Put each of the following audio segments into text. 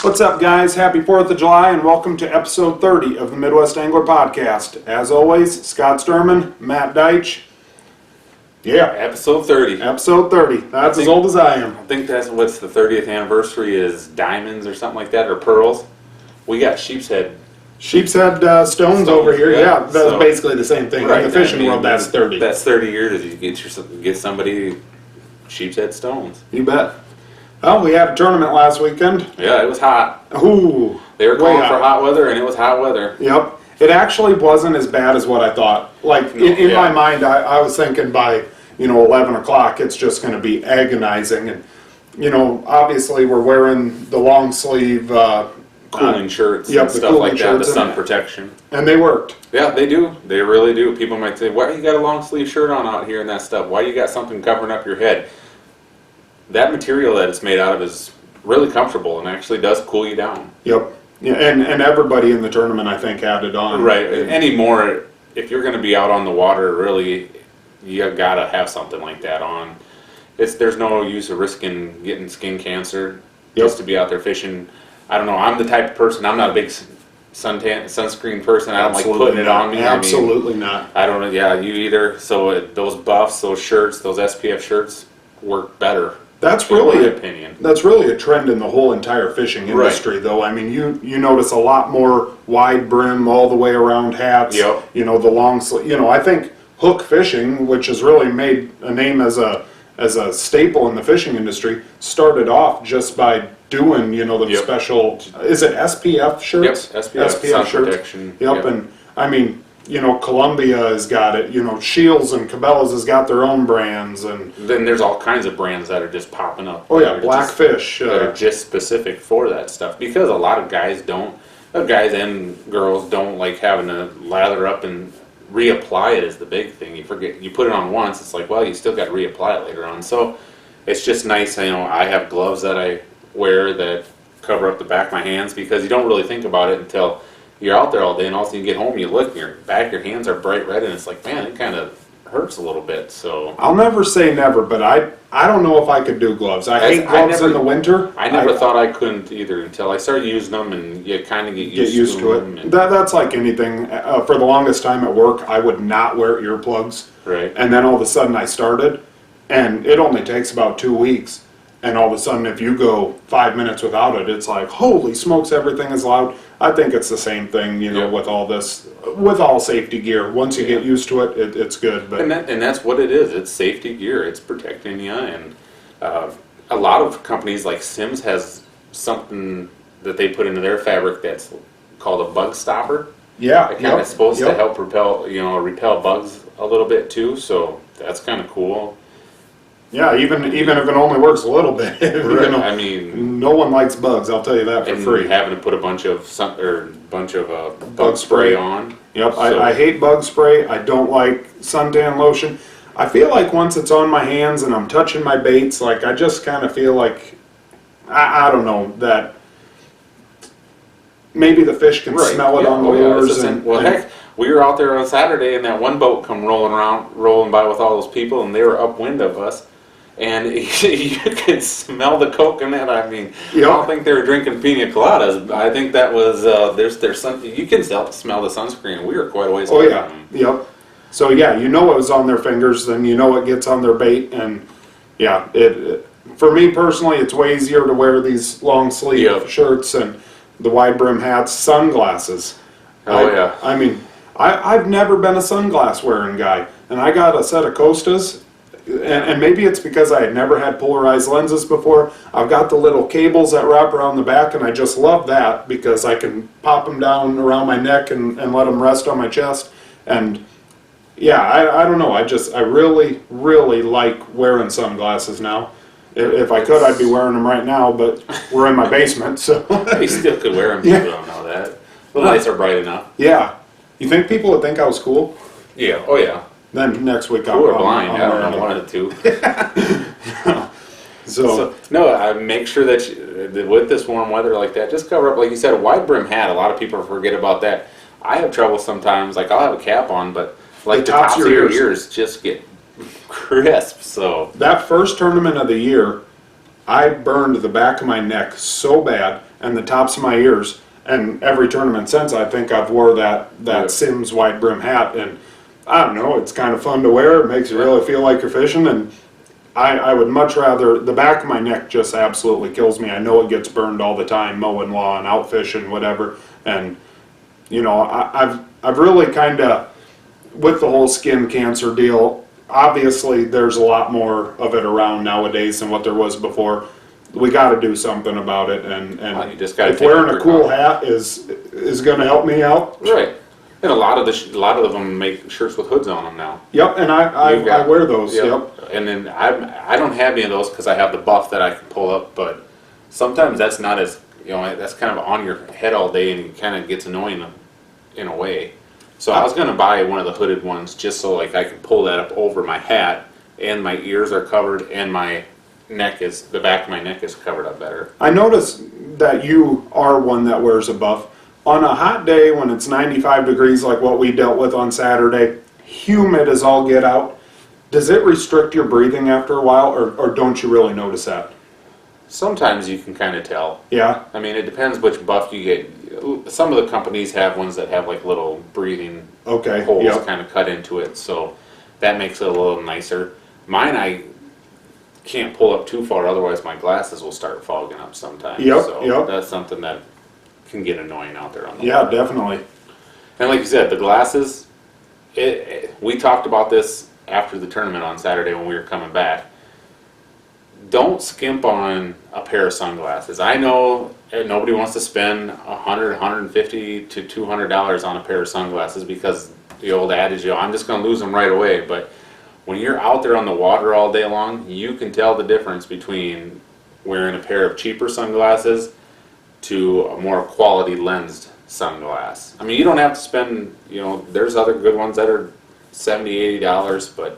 What's up, guys? Happy 4th of July and welcome to episode 30 of the Midwest Angler Podcast. As always, Scott Sturman, Matt Deitch. Yeah. Episode 30. Episode 30. That's as old as I am. I think that's what's the 30th anniversary is diamonds or something like that, or pearls. We got sheepshead Stones over here. Yeah, that's basically the same thing. Right, In the fishing world, that's 30. That's 30 years. You get somebody sheepshead stones. You bet. Well, we had a tournament last weekend. Yeah, it was hot. Ooh. They were calling for hot weather, and it was hot weather. Yep. It actually wasn't as bad as what I thought. Like, in my mind, I was thinking by, 11 o'clock, it's just going to be agonizing. And, obviously we're wearing the long sleeve cooling shirts and stuff like that, the sun protection. And they worked. Yeah, they do. They really do. People might say, why you got a long sleeve shirt on out here and that stuff? Why you got something covering up your head? That material that it's made out of is really comfortable and actually does cool you down. Yep. Yeah, and everybody in the tournament, I think, had it on. Right. Anymore, if you're going to be out on the water, really, you got to have something like that on. There's no use of risking getting skin cancer just to be out there fishing. I don't know. I'm the type of person, I'm not a big sunscreen person. I don't like putting it on me. Absolutely not. I don't know. Yeah, you either. So those buffs, those shirts, those SPF shirts work better. That's really, in my opinion. That's really a trend in the whole entire fishing industry, though. I mean, you notice a lot more wide brim all the way around hats. Yep. The long sleeve. I think hook fishing, which has really made a name as a staple in the fishing industry, started off just by doing the special. Is it SPF shirts? Yep. SPF sun shirts. Protection. Yep. And I mean, Columbia has got it. Shields and Cabela's has got their own brands, and then there's all kinds of brands that are just popping up. Oh yeah, Blackfish. That are just specific for that stuff, because a lot of guys and girls don't like having to lather up and reapply it is the big thing. You forget, you put it on once, it's like, well, you still got to reapply it later on. So it's just nice. I have gloves that I wear that cover up the back of my hands, because you don't really think about it until you're out there all day, and all of a sudden you get home, you look, your hands are bright red, and it's like, man, it kind of hurts a little bit. So I'll never say never, but I don't know if I could do gloves. I hate gloves in the winter. I never thought I couldn't either until I started using them, and you kind of get used to it. That's like anything. For the longest time at work, I would not wear earplugs. Right. And then all of a sudden I started, and it only takes about 2 weeks. And all of a sudden, if you go 5 minutes without it, it's like, holy smokes, everything is loud. I think it's the same thing, with all this, with all safety gear. Once you get used to it, it's good. But and that's what it is. It's safety gear. It's protecting you. And a lot of companies like Simms has something that they put into their fabric that's called a bug stopper. Yeah, it kind of supposed to help repel bugs a little bit too. So that's kind of cool. Yeah, even if it only works a little bit. Right. I mean, no one likes bugs. I'll tell you that for free. Having to put a bunch of bug spray on. Yep, so. I hate bug spray. I don't like suntan lotion. I feel like once it's on my hands and I'm touching my baits, like I just kind of feel like I don't know, that maybe the fish can smell it on the lures. Heck, we were out there on Saturday, and that one boat come rolling by with all those people, and they were upwind of us. And you could smell the coconut. I mean, I don't think they were drinking pina coladas. I think that was there's something you can smell the sunscreen. We were quite a ways away from them. Yep. So it was on their fingers, then it gets on their bait, and it for me personally, it's way easier to wear these long sleeve shirts and the wide brim hats, sunglasses. I mean, I've never been a sunglass wearing guy, and I got a set of Costas. And maybe it's because I had never had polarized lenses before. I've got the little cables that wrap around the back, and I just love that because I can pop them down around my neck and let them rest on my chest. And I don't know. I really, really like wearing sunglasses now. If I could, I'd be wearing them right now, but we're in my basement, so. You still could wear them. People don't know that. The lights are bright enough. Yeah. You think people would think I was cool? Yeah. Oh, yeah. Then next week I'll blind. I don't know, one of the two. I make sure that with this warm weather like that, just cover up, like you said, a wide brim hat. A lot of people forget about that. I have trouble sometimes. Like I'll have a cap on, but like the tops of your ears just get crisp. So that first tournament of the year, I burned the back of my neck so bad, and the tops of my ears. And every tournament since, I think I've wore that Yeah. Sims wide brim hat, and I don't know, it's kind of fun to wear. It makes you really feel like you're fishing, and I would much rather, the back of my neck just absolutely kills me. I know it gets burned all the time, mowing lawn, out fishing, whatever, and you know, I've really kind of, with the whole skin cancer deal, obviously there's a lot more of it around nowadays than what there was before. We got to do something about it, and Well, you just gotta if take wearing the a cool precautions. hat is going to help me out. Right. And a lot of them make shirts with hoods on them now. Yep, and I wear those. Yep. And then I don't have any of those because I have the buff that I can pull up, but sometimes that's not as, that's kind of on your head all day, and it kind of gets annoying in a way. So I was going to buy one of the hooded ones just so like I can pull that up over my hat, and my ears are covered, and the back of my neck is covered up better. I noticed that you are one that wears a buff. On a hot day when it's 95 degrees like what we dealt with on Saturday, humid as all get out, does it restrict your breathing after a while, or don't you really notice that? Sometimes you can kind of tell. Yeah? I mean, it depends which buff you get. Some of the companies have ones that have like little breathing Okay. holes Yep. kind of cut into it, so that makes it a little nicer. Mine, I can't pull up too far, otherwise my glasses will start fogging up sometimes. Yep, So yep. that's something that can get annoying out there on the Yeah, water. definitely. And like you said, the glasses, we talked about this after the tournament on Saturday when we were coming back. Don't skimp on a pair of sunglasses. I know nobody wants to spend $100, $150 to $200 on a pair of sunglasses because the old adage, I'm just going to lose them right away. But when you're out there on the water all day long, you can tell the difference between wearing a pair of cheaper sunglasses to a more quality lensed sunglass. I mean, you don't have to spend, there's other good ones that are $70, $80, but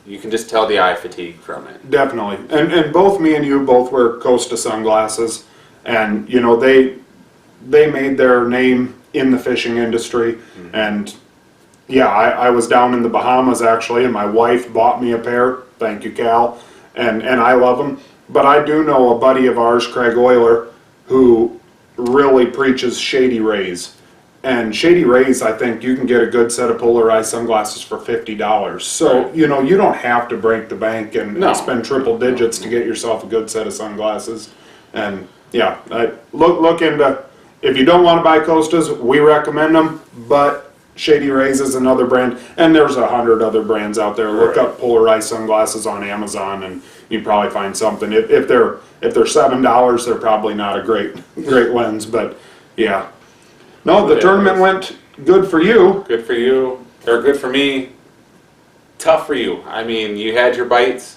you can just tell the eye fatigue from it. Definitely. And both me and you both wear Costa sunglasses, and they made their name in the fishing industry. Mm-hmm. And yeah, I was down in the Bahamas actually, and my wife bought me a pair. Thank you, Cal. And I love them. But I do know a buddy of ours, Craig Euler, who really preaches Shady Rays. And Shady Rays, I think you can get a good set of polarized sunglasses for $50. So, Right. you don't have to break the bank and No. spend triple digits to get yourself a good set of sunglasses. And yeah, look into, if you don't want to buy Costas, we recommend them, but Shady Rays is another brand, and there's 100 other brands out there. Look Right. up polarized sunglasses on Amazon, and you probably find something. If they're $7, they're probably not a great lens, but yeah. No, the tournament went good for you. Good for you, or good for me. Tough for you. I mean, you had your bites.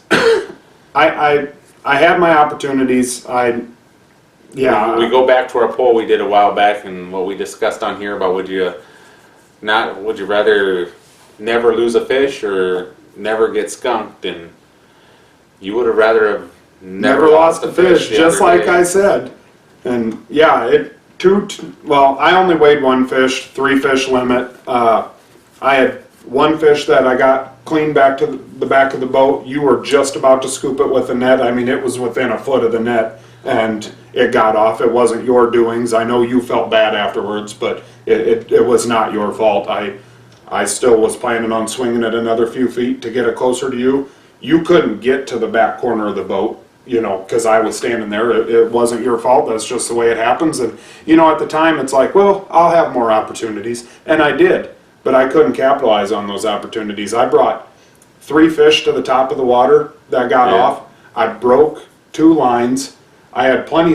I had my opportunities. We go back to our poll we did a while back, and what we discussed on here about would you rather never lose a fish or never get skunked, and you would have rather have never lost a fish, the just other like day. I said. And yeah, well, I only weighed one fish, 3 fish limit. I had one fish that I got clean back to the back of the boat. You were just about to scoop it with a net. I mean, it was within a foot of the net, and it got off. It wasn't your doings. I know you felt bad afterwards, but it was not your fault. I still was planning on swinging it another few feet to get it closer to you. You couldn't get to the back corner of the boat, because I was standing there. It wasn't your fault. That's just the way it happens. And, at the time, it's like, well, I'll have more opportunities. And I did, but I couldn't capitalize on those opportunities. I brought 3 fish to the top of the water that got Yeah. off. I broke 2 lines. I had plenty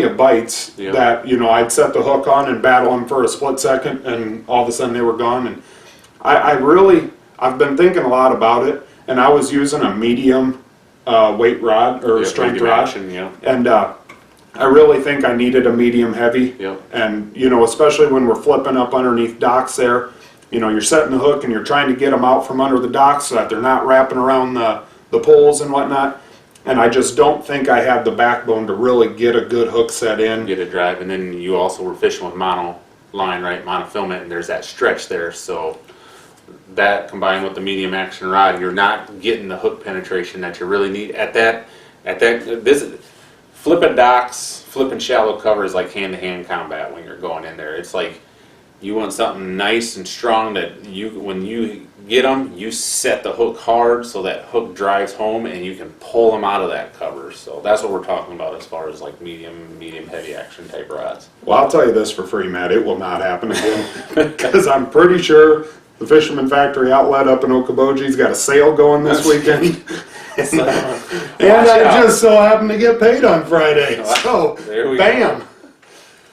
of bites Yeah. that, I'd set the hook on and battle them for a split second, and all of a sudden they were gone. And I've been thinking a lot about it, and I was using a medium weight rod or strength medium rod. action, yeah. And I really think I needed a medium heavy. Yep. And, especially when we're flipping up underneath docks there, you're setting the hook and you're trying to get them out from under the docks so that they're not wrapping around the poles and whatnot. And I just don't think I had the backbone to really get a good hook set in. Get a drive, and then you also were fishing with mono line, right? Monofilament, and there's that stretch there, so that combined with the medium action rod, you're not getting the hook penetration that you really need at that flipping docks, flipping shallow cover is like hand-to-hand combat when you're going in there. It's like you want something nice and strong that when you get them, you set the hook hard so that hook drives home and you can pull them out of that cover. So that's what we're talking about as far as like medium heavy action type rods. Well, I'll tell you this for free, Matt. It will not happen again. Because I'm pretty sure the Fisherman Factory Outlet up in Okoboji's got a sale going this weekend. And I just so happened to get paid on Friday. So, there we bam.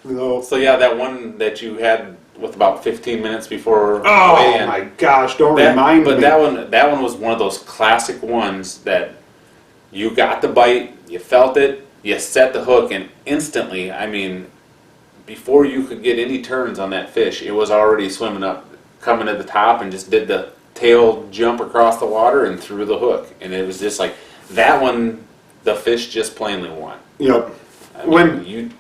go. So yeah, that one that you had with about 15 minutes before Oh weigh-in, my gosh, don't remind me. But that one was one of those classic ones that you got the bite, you felt it, you set the hook, and instantly, I mean, before you could get any turns on that fish, it was already swimming up, coming to the top, and just did the tail jump across the water and threw the hook. And it was just like, that one, the fish just plainly won. Yep. I mean,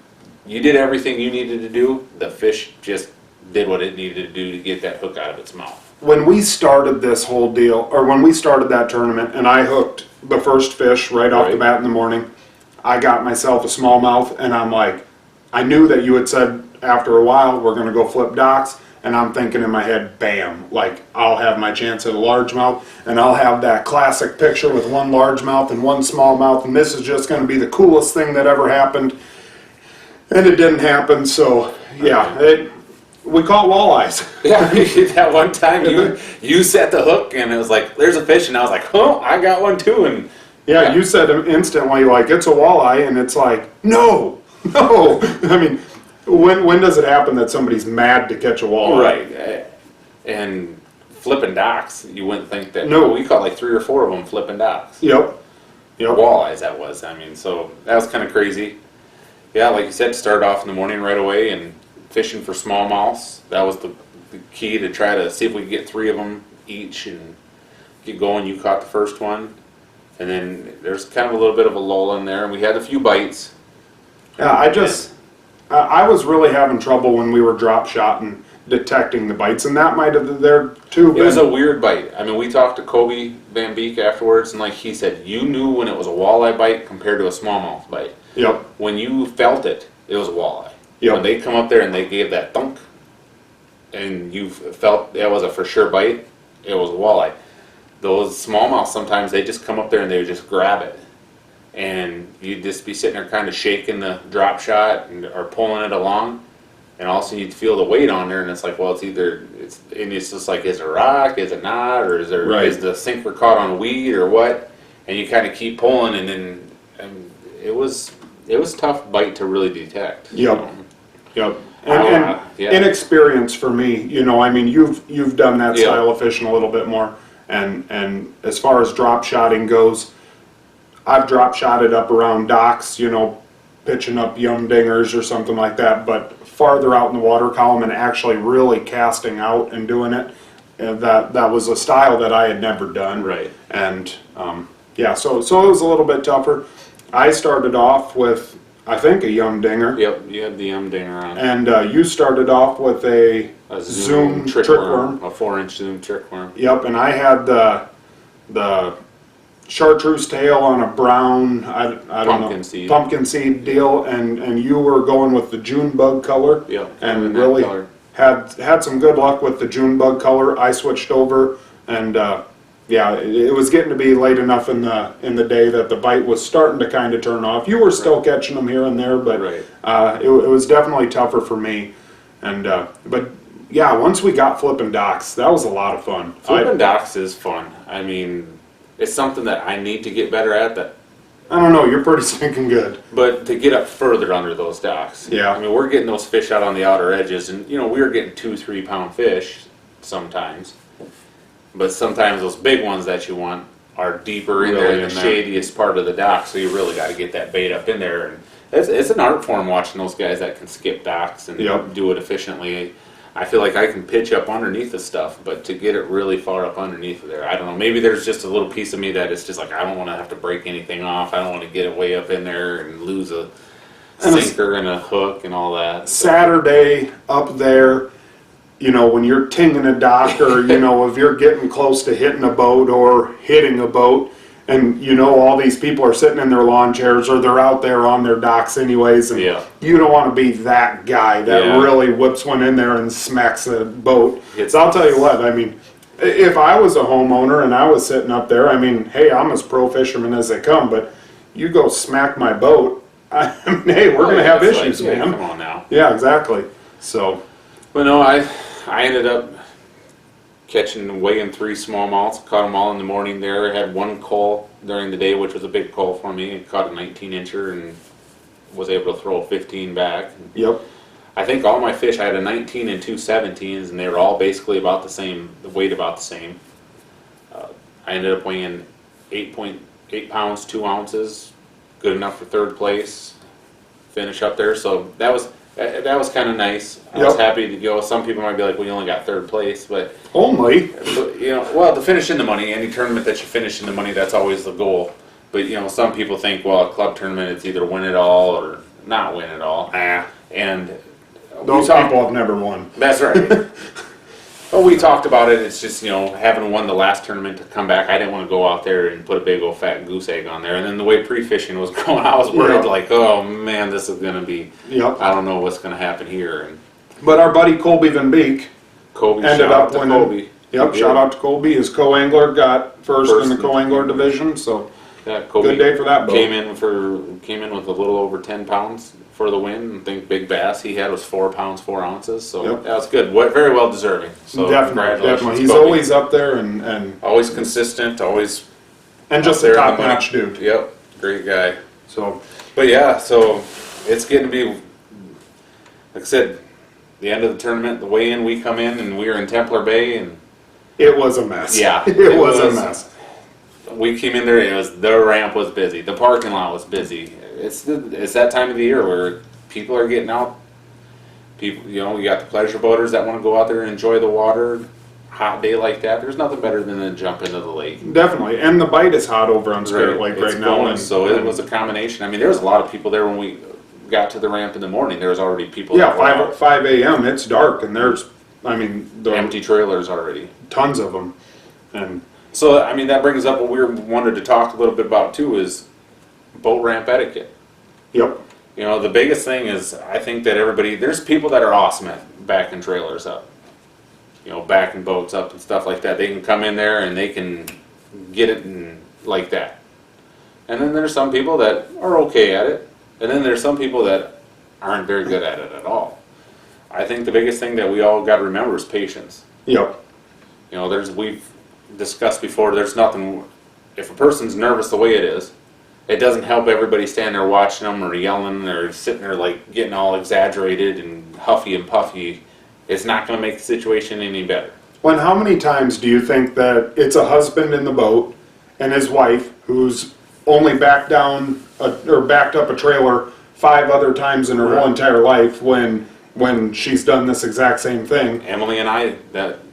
you did everything you needed to do, the fish just did what it needed to do to get that hook out of its mouth. When we started this whole deal, or when we started that tournament, and I hooked the first fish right off the bat in the morning, I got myself a smallmouth, and I'm like, I knew that you had said after a while we're going to go flip docks, and I'm thinking in my head, bam, like I'll have my chance at a largemouth, and I'll have that classic picture with one largemouth and one smallmouth, and this is just going to be the coolest thing that ever happened. And it didn't happen, so yeah, we caught walleyes. Yeah, that one time you set the hook and it was like, there's a fish, and I was like, oh, I got one too. And yeah, you said instantly, like, it's a walleye, and it's like, no. I mean, when does it happen that somebody's mad to catch a walleye? Right. And flipping docks, you wouldn't think that. No. We caught like 3 or 4 of them flipping docks. Yep. Walleyes, that was. I mean, so that was kind of crazy. Yeah, like you said, started off in the morning right away and fishing for smallmouths. That was the key, to try to see if we could get 3 of them each and get going. You caught the first one. And then there's kind of a little bit of a lull in there, and we had a few bites. Yeah, I was really having trouble when we were drop shotting, detecting the bites, and that might have there too been. It was a weird bite. I mean, we talked to Kobe Van Beek afterwards, and like he said, you knew when it was a walleye bite compared to a smallmouth bite. Yep. When you felt it, it was a walleye. Yep. When they come up there and they gave that thunk, and you felt it was a for sure bite, it was a walleye. Those smallmouths, sometimes they just come up there and they would just grab it. And you'd just be sitting there kind of shaking the drop shot or pulling it along, and all of a sudden you'd feel the weight on there, and it's like, well, it's just like, is it a rock, is it not, or is the sinker caught on weed or what? And you kind of keep pulling, and then it was tough bite to really detect. Yep. And inexperience for me, I mean, you've done that style of fishing a little bit more, and as far as drop shotting goes, I've drop shotted up around docks, pitching up yum dingers or something like that, but farther out in the water column and actually really casting out and doing it, that was a style that I had never done. Right. And so it was a little bit tougher. I started off with, I think, a yum dinger. Yep, you had the yum dinger on. And you started off with a Zoom trick worm. A 4-inch Zoom trick worm. Yep, and I had the chartreuse tail on a brown, I don't know, pumpkin seed deal, and you were going with the June bug color. Yep, and really had some good luck with the June bug color. I switched over, and it was getting to be late enough in the day that the bite was starting to kind of turn off. You were still catching them here and there, but it was definitely tougher for me. And but yeah, once we got flipping docks, that was a lot of fun. Flipping docks is fun. I mean, it's something that I need to get better at. That I don't know, you're pretty stinking good. But to get up further under those docks. Yeah. I mean, we're getting those fish out on the outer edges, and we were getting 2-3 pound fish sometimes. But sometimes those big ones that you want are deeper in there in the shadiest part of the dock, so you really got to get that bait up in there. And it's an art form watching those guys that can skip docks and do it efficiently. I feel like I can pitch up underneath the stuff, but to get it really far up underneath there, I don't know. Maybe there's just a little piece of me that it's just like, I don't want to have to break anything off. I don't want to get it way up in there and lose a sinker and a hook and all that. Saturday up there, when you're tinging a dock or, if you're getting close to hitting a boat or hitting a boat, and you know all these people are sitting in their lawn chairs or they're out there on their docks anyways, and you don't want to be that guy that really whips one in there and smacks the boat. So I'll tell you what, I mean, if I was a homeowner and I was sitting up there, I mean, hey, I'm as pro fisherman as they come, but you go smack my boat, I mean, hey, we're going to have issues, like, man. Come on now. Yeah, exactly. So, but no, I ended up weighing 3 smallmouths, caught them all in the morning there. I had one cull during the day, which was a big cull for me. I caught a 19-incher and was able to throw a 15 back. Yep. I think all my fish, I had a 19 and 2 17s, and they were all basically about the same, the weight about the same. I ended up weighing 8.8 pounds, 2 ounces, good enough for 3rd place, finish up there. So that was kind of nice. I was happy to go. Some people might be like, well, you only got 3rd place, but only, you know, well, to finish in the money, any tournament that you finish in the money, that's always the goal. But you know, some people think, well, a club tournament, it's either win it all or not win it all. And those people have never won. That's right. Well, we talked about it. It's just, you know, having won the last tournament to come back, I didn't want to go out there and put a big old fat goose egg on there. And then the way pre-fishing was going, I was worried, like, oh man, this is going to be, I don't know what's going to happen here. And but our buddy Colby Van Beek ended up winning. Colby. Yep, shout out to Colby. His co-angler got first in the co-angler division, so Colby good day for that boat. Came in with a little over 10 pounds for the win. I think big bass he had was 4 pounds 4 ounces, so that was good. Very well deserving. So definitely. He's Colby. always up there and always consistent, always and just a top-notch dude. Yep, great guy. So, but yeah, so it's getting to be, like I said, the end of the tournament, the weigh-in, we come in and we were in Templar Bay and it was a mess. Yeah, it was a mess. We came in there, the ramp was busy, the parking lot was busy. It's that time of the year where people are getting out. People, you know, you got the pleasure boaters that want to go out there and enjoy the water. Hot day like that, there's nothing better than to jump into the lake. Definitely, and the bite is hot over on Spirit Lake right now. And so it was a combination. I mean, there was a lot of people there when we got to the ramp in the morning. There was already people. Yeah, 5 a.m. It's dark, and there's, I mean, the empty trailers already. Tons of them, and so I mean that brings up what we wanted to talk a little bit about too is boat ramp etiquette. Yep. You know, the biggest thing is I think that there's people that are awesome at backing trailers up. You know, backing boats up and stuff like that. They can come in there and they can get it and like that. And then there's some people that are okay at it. And then there's some people that aren't very good at it at all. I think the biggest thing that we all got to remember is patience. Yep. You know, we've discussed before, there's nothing, if a person's nervous the way it is, it doesn't help everybody standing there watching them or yelling or sitting there like getting all exaggerated and huffy and puffy. It's not going to make the situation any better. Well, how many times do you think that it's a husband in the boat and his wife who's only backed down or backed up a trailer 5 other times in her whole entire life when she's done this exact same thing? Emily and I,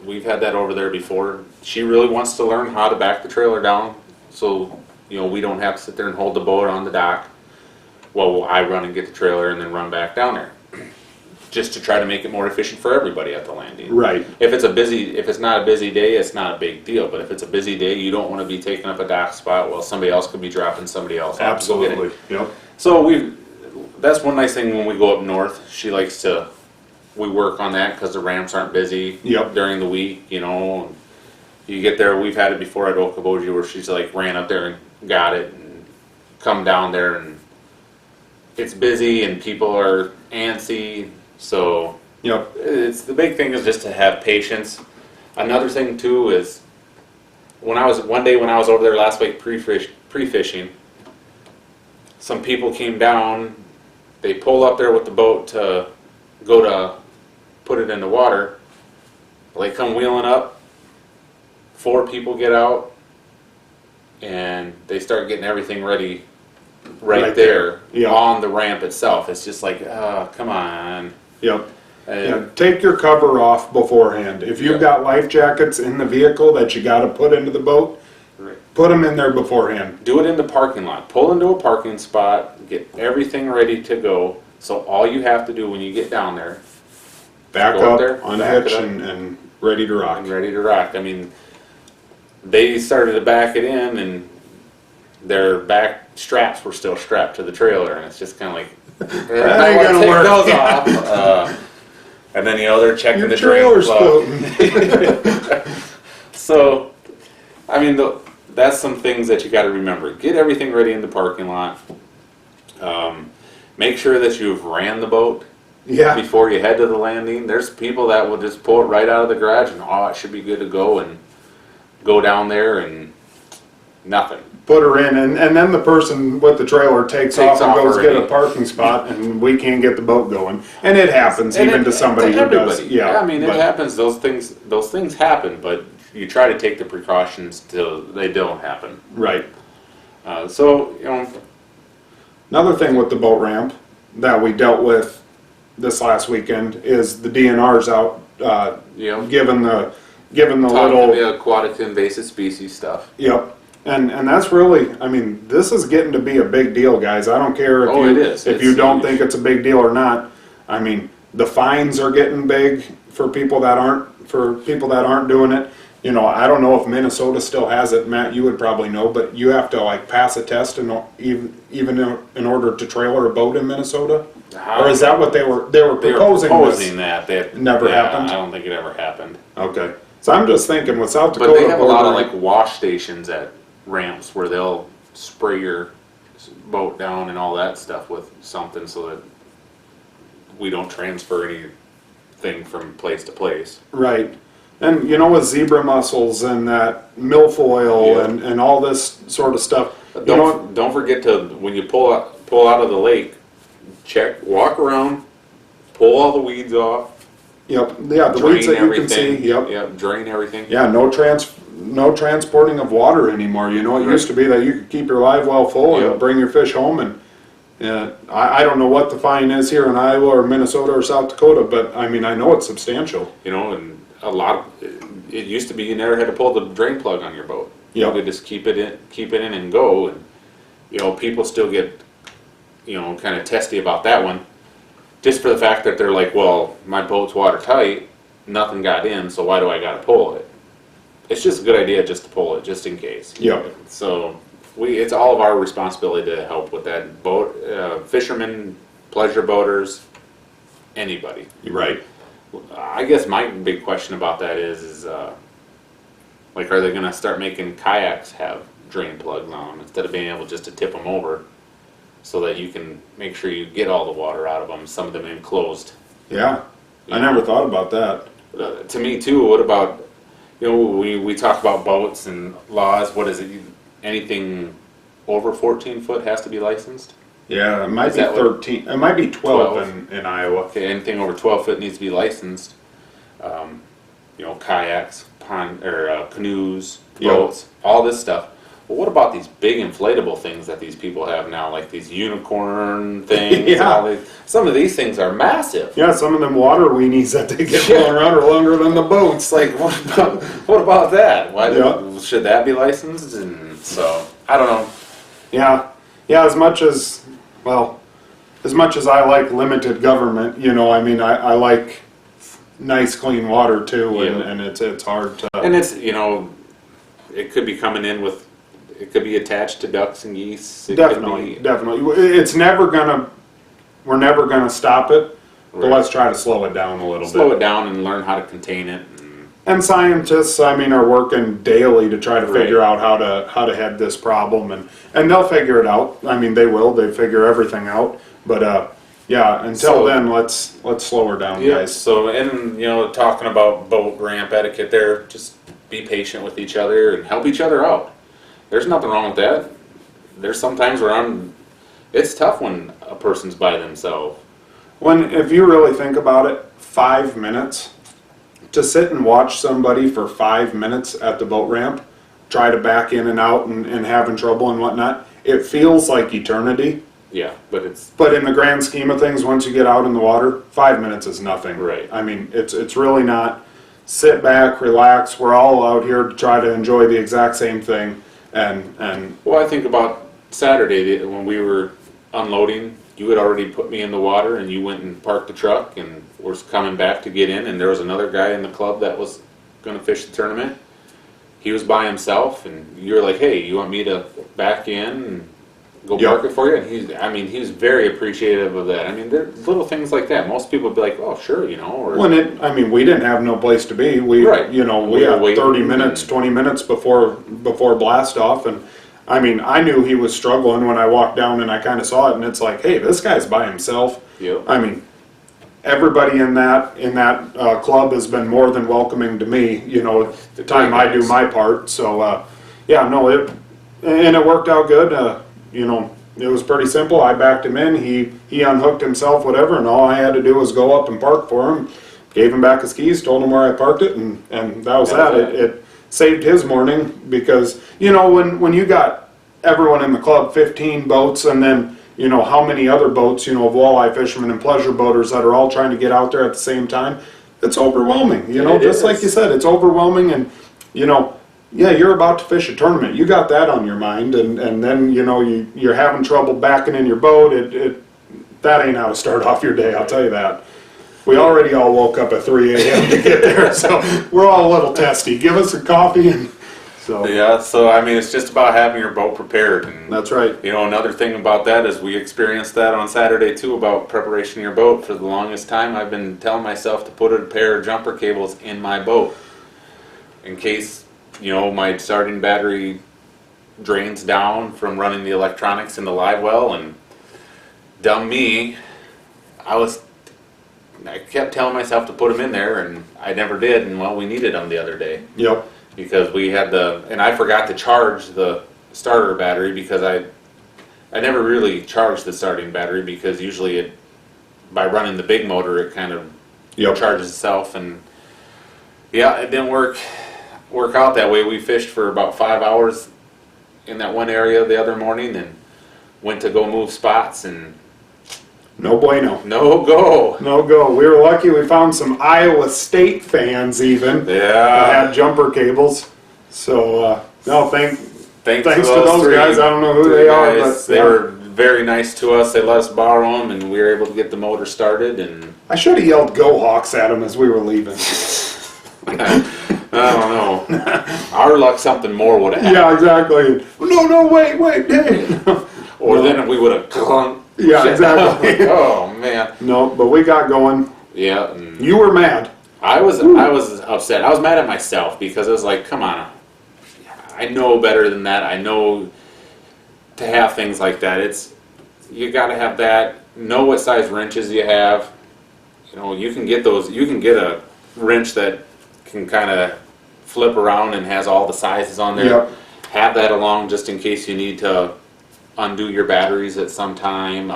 we've had that over there before. She really wants to learn how to back the trailer down so, you know, we don't have to sit there and hold the boat on the dock while I run and get the trailer and then run back down there. Just to try to make it more efficient for everybody at the landing. Right. If it's not a busy day, it's not a big deal. But if it's a busy day, you don't want to be taking up a dock spot while somebody else could be dropping somebody else off. Absolutely. Yep. So that's one nice thing when we go up north. We work on that because the ramps aren't busy during the week, you know. You get there, we've had it before at Okoboji where she's like ran up there and got it and come down there and it's busy and people are antsy. So it's the big thing is just to have patience. Another thing too is one day when I was over there last week pre-fishing, some people came down, they pull up there with the boat to go to put it in the water. They come wheeling up, 4 people get out, and they start getting everything ready right there on the ramp itself. It's just like, oh, come on. Yep. Take your cover off beforehand. If you've got life jackets in the vehicle that you got to put into the boat, put them in there beforehand. Do it in the parking lot. Pull into a parking spot, get everything ready to go. So all you have to do when you get down there, back up, unhitch, and ready to rock. I mean, they started to back it in, and their back straps were still strapped to the trailer, and it's just kind of like, That ain't gonna take work. those off. And then they're checking Your the drain trailer's plug. floating. So, I mean, that's some things that you got to remember. Get everything ready in the parking lot. Make sure that you've ran the boat Yeah, before you head to the landing. There's people that will just pull it right out of the garage and, oh, it should be good to go, and go down there and nothing. put her in, and then the person with the trailer takes off and goes get a parking spot, and we can't get the boat going. And it happens even to somebody who does. Yeah, I mean, it happens. Those things happen, but you try to take the precautions till they don't happen. Right. So, Another thing with the boat ramp that we dealt with this last weekend is the DNR's out, given the little, the aquatic invasive species stuff. Yep. And that's really, I mean, this is getting to be a big deal, guys. I don't care if you don't think it's a big deal or not. I mean, the fines are getting big for people that aren't doing it. I don't know if Minnesota still has it. Matt, you would probably know, but you have to like pass a test even in order to trailer a boat in Minnesota. Or is that what they were proposing? That never happened. I don't think it ever happened. Okay, so I'm just thinking with South Dakota, but they have a lot of like wash stations at ramps where they'll spray your boat down and all that stuff with something so that we don't transfer anything from place to place. Right. And with zebra mussels and that milfoil and all this sort of stuff. Don't forget to, when you pull out of the lake, walk around, pull all the weeds off. Yep. Yeah, the weeds that you can see. Yep. Yep. Drain everything. Yeah. No transporting of water anymore. It used to be that you could keep your live well full and bring your fish home. And I don't know what the fine is here in Iowa or Minnesota or South Dakota, but I mean I know it's substantial. And it used to be you never had to pull the drain plug on your boat. Yep. You could just keep it in and go. And people still get kind of testy about that one, just for the fact that they're like, well, my boat's watertight, nothing got in, so why do I got to pull it? It's just a good idea just to pull it, just in case. Yeah. So it's all of our responsibility to help with that. Boat fishermen, pleasure boaters, anybody. You're right. I guess my big question about that is like, are they going to start making kayaks have drain plugs on them instead of being able just to tip them over, so that you can make sure you get all the water out of them? Some of them enclosed. Yeah, I never thought about that. To me too. What about we talk about boats and laws. What is it? Anything over 14 foot has to be licensed. Yeah, it might be 13. It might be 12 in Iowa. Okay, anything over 12 foot needs to be licensed. Kayaks, canoes, boats, all this stuff. Well, what about these big inflatable things that these people have now, like these unicorn things? Yeah. Some of these things are massive. Yeah, some of them water weenies that they get rolling around are longer than the boats. It's like, what about that? Should that be licensed? And so, I don't know. Yeah, as much as I like limited government, I like nice clean water too, and it's hard to. And it's it could be coming in with, it could be attached to ducks and geese. Definitely. It's never gonna. We're never gonna stop it, but let's try to slow it down a little bit. Slow it down and learn how to contain it. And scientists, are working daily to try to figure out how to head this problem, and they'll figure it out. They will. They figure everything out. But until then, let's slow her down, guys. So, and talking about boat ramp etiquette, there, just be patient with each other and help each other out. There's nothing wrong with that. There's sometimes where it's tough when a person's by themselves. If you really think about it, 5 minutes. To sit and watch somebody for 5 minutes at the boat ramp, try to back in and out and having trouble and whatnot, it feels like eternity. Yeah, but in the grand scheme of things, once you get out in the water, 5 minutes is nothing. Right. It's really not. Sit back, relax. We're all out here to try to enjoy the exact same thing. And well, I think about Saturday when we were unloading. You had already put me in the water, and you went and parked the truck and was coming back to get in, and there was another guy in the club that was going to fish the tournament. he was by himself, and you're like, hey, you want me to back in and go Yep. park it for you? And he was very appreciative of that. I mean, there's little things like that. Most people would be like, oh, sure, or We didn't have no place to be. We Right. we We were had waiting 30 minutes, 20 minutes before blast off, and I knew he was struggling when I walked down and I kind of saw it, and it's like, hey, this guy's by himself. Yep. Everybody in that club has been more than welcoming to me. The time I do my part. So it worked out good. It was pretty simple. I backed him in. He unhooked himself, whatever, and all I had to do was go up and park for him. Gave him back his keys, told him where I parked it, and that was that. It saved his morning because when you got everyone in the club, 15 boats, and then how many other boats, of walleye fishermen and pleasure boaters that are all trying to get out there at the same time, it's overwhelming. Just like you said, it's overwhelming, and you're about to fish a tournament. You got that on your mind, and then you're having trouble backing in your boat. That ain't how to start off your day, I'll tell you that. We already all woke up at 3 a.m. to get there, so we're all a little testy. Give us a coffee and so. Yeah, so it's just about having your boat prepared. And that's right. Another thing about that is we experienced that on Saturday too, about preparation of your boat. For the longest time, I've been telling myself to put a pair of jumper cables in my boat in case my starting battery drains down from running the electronics in the live well. And dumb me, I kept telling myself to put them in there, and I never did. And we needed them the other day. Yep. Because we had and I forgot to charge the starter battery because I never really charged the starting battery because usually by running the big motor it kind of charges itself, and it didn't work out that way. We fished for about 5 hours in that one area the other morning and went to go move spots, and no bueno. No go. No go. We were lucky we found some Iowa State fans even. Yeah. That had jumper cables. So, thanks to those three guys. I don't know who they are, but they were very nice to us. They let us borrow them, and we were able to get the motor started. And I should have yelled "Go Hawks" at them as we were leaving. I don't know. Our luck, something more would have happened. Yeah, exactly. No, wait, hey. Or then we would have clunked. Yeah, exactly. Oh man. No, but we got going. Yeah. You were mad. I was upset. I was mad at myself because I was like, come on. I know better than that. I know to have things like that. You got to have that. Know what size wrenches you have. You can get those. You can get a wrench that can kind of flip around and has all the sizes on there. Yep. Have that along just in case you need to undo your batteries at some time.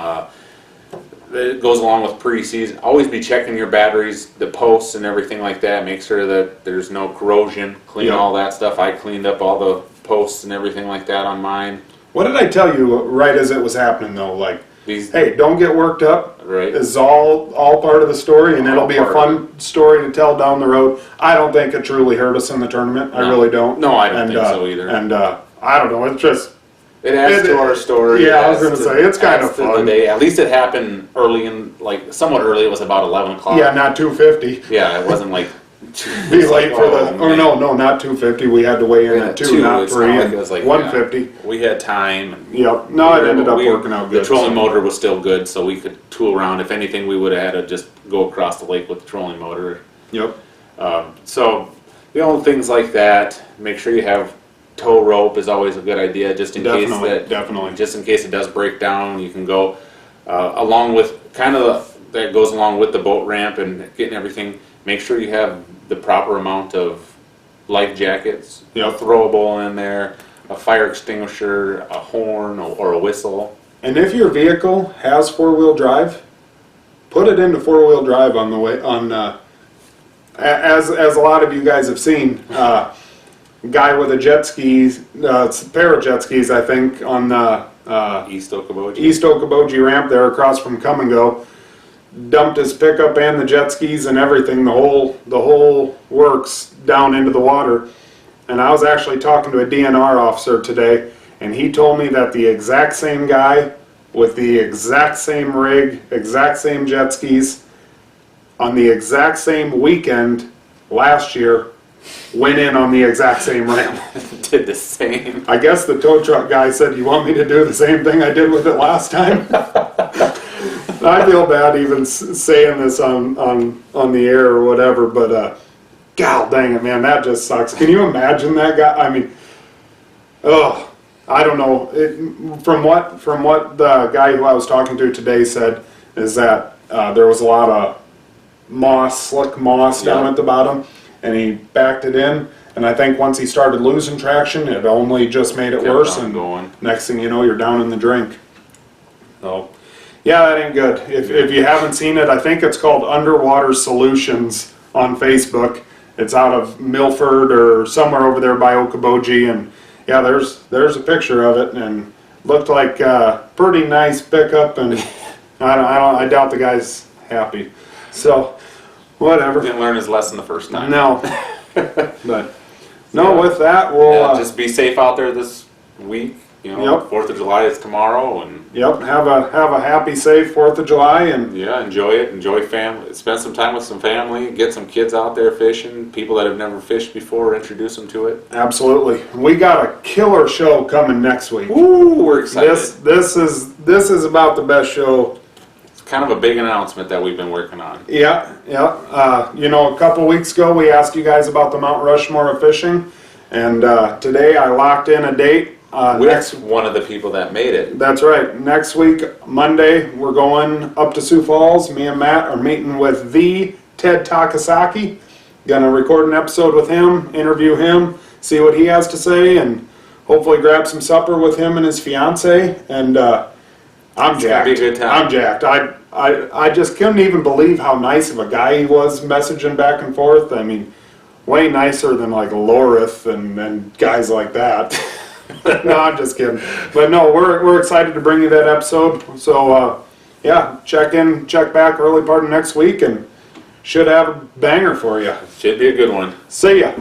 It goes along with pre-season. Always be checking your batteries, the posts and everything like that. Make sure that there's no corrosion. Clean all that stuff. I cleaned up all the posts and everything like that on mine. What did I tell you right as it was happening though? Like, hey, don't get worked up. Right. This is all part of the story, and it'll be a fun story to tell down the road. I don't think it truly hurt us in the tournament. I really don't. No, I don't think so either. And I don't know. It's just. It adds to our story. Yeah, I was going to say, it's kind of fun. The day. At least it happened early somewhat early. It was about 11 o'clock. Yeah, not 2:50. Yeah, it wasn't like... Be late for no, not 2:50. We had to weigh in at 2, not 3. It was like 1:50. We had time. Yep. No, it ended up working out good. The trolling motor was still good, so we could tool around. If anything, we would have had to just go across the lake with the trolling motor. Yep. So, things like that. Make sure you have tow rope is always a good idea, just in case it does break down. You can go along with that goes along with the boat ramp and getting everything. Make sure you have the proper amount of life jackets, throwable in there, a fire extinguisher, a horn, or a whistle. And if your vehicle has 4-wheel drive, put it into 4-wheel drive on the way on. As a lot of you guys have seen. Guy with a jet skis, a pair of jet skis, I think, on the East Okoboji ramp there across from Come and Go. Dumped his pickup and the jet skis and everything, the whole works down into the water. And I was actually talking to a DNR officer today, and he told me that the exact same guy with the exact same rig, exact same jet skis, on the exact same weekend last year went in on the exact same ramp. Did the same. I guess the tow truck guy said, "You want me to do the same thing I did with it last time?" I feel bad even saying this on the air or whatever, but God dang it, man, that just sucks. Can you imagine that guy? I mean, oh, I don't know. From what the guy who I was talking to today said is that there was a lot of slick moss down at the bottom, and he backed it in. And I think once he started losing traction, it only just made it worse. And next thing you know, you're down in the drink. So, yeah, that ain't good. If you haven't seen it, I think it's called Underwater Solutions on Facebook. It's out of Milford or somewhere over there by Okoboji, and yeah, there's a picture of it, and looked like a pretty nice pickup, and I doubt the guy's happy. So, whatever. Didn't learn his lesson the first time. No, but no. With that, we'll just be safe out there this week. You know, 4th of July is tomorrow, and have a happy, safe 4th of July, and enjoy it. Enjoy family. Spend some time with some family. Get some kids out there fishing. People that have never fished before, introduce them to it. Absolutely. We got a killer show coming next week. Ooh, we're excited. This is about the best show. It's kind of a big announcement that we've been working on. Yeah. A couple weeks ago we asked you guys about the Mount Rushmore of fishing, and today I locked in a date. With one of the people that made it. That's right. Next week, Monday, we're going up to Sioux Falls. Me and Matt are meeting with the Ted Takasaki. Gonna record an episode with him, interview him, see what he has to say, and hopefully grab some supper with him and his fiance. And I'm jacked. It's gonna be a good time. I'm jacked. I just couldn't even believe how nice of a guy he was, messaging back and forth. I mean, way nicer than like Lorith and guys like that. No, I'm just kidding. But no, we're excited to bring you that episode. So check back early part of next week, and should have a banger for you. Should be a good one. See ya.